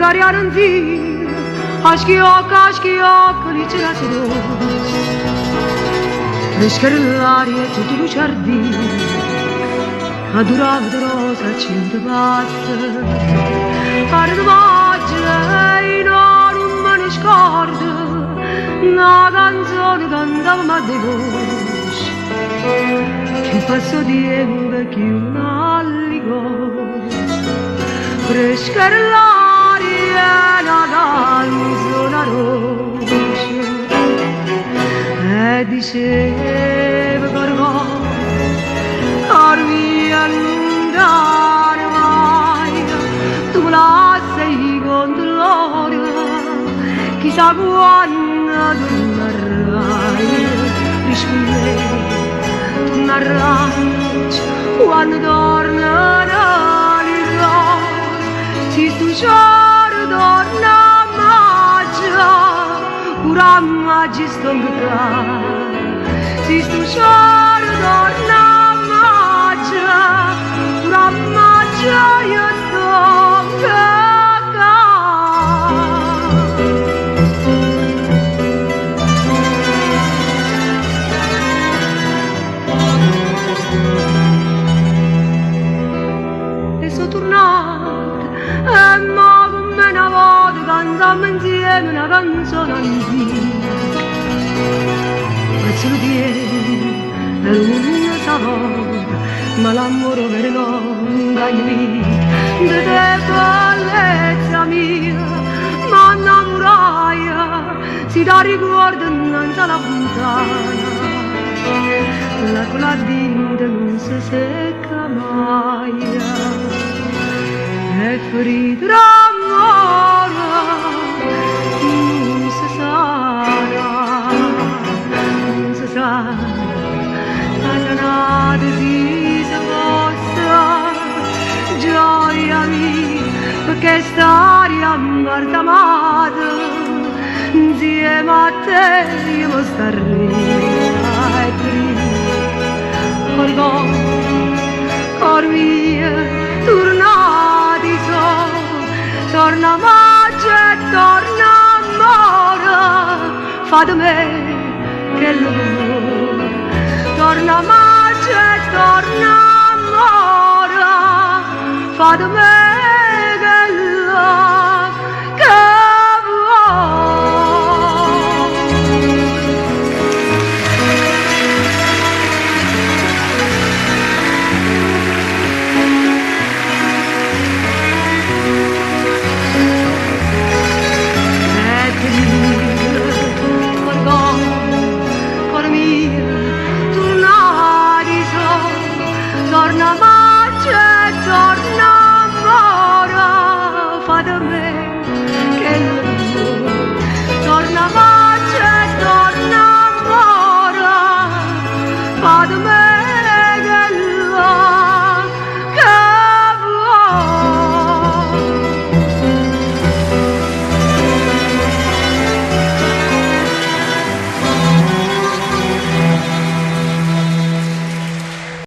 Bulgaria non ti aşkı yok licela sedos Pescherell'aria e tutto il giardino adorava de rosa cinta bassa Ardvaggia in oro me ne scorda una canzone cantava ma de voce che passo di embe che una ligore Pescherell'aria una canzone roce e diceva Gorgò Corvi a andare mai tu la sei con gloria chissà quando tornerai risponde tornerai quando tornerai si tu giorno torna magia pura magia stongta si tu giorno torna magia pura magia io stongta e sono tornata e mo come una volta cantammo insieme una canzone antica e solo tieni è l'unica sapore ma l'amore vero non cagli lì di te bellezza mia ma innamoraia si dà ricordo innanzi alla fontana la cola d'inda non si secca mai e ferita d'amore non si sana non si sana la giornata si sposta gioia mia perché staria morta amata insieme a te io posso stare cor mio, torna di sol, torna magia e torna amore, fa di me che l'amore, torna magia e torna amore, fa di me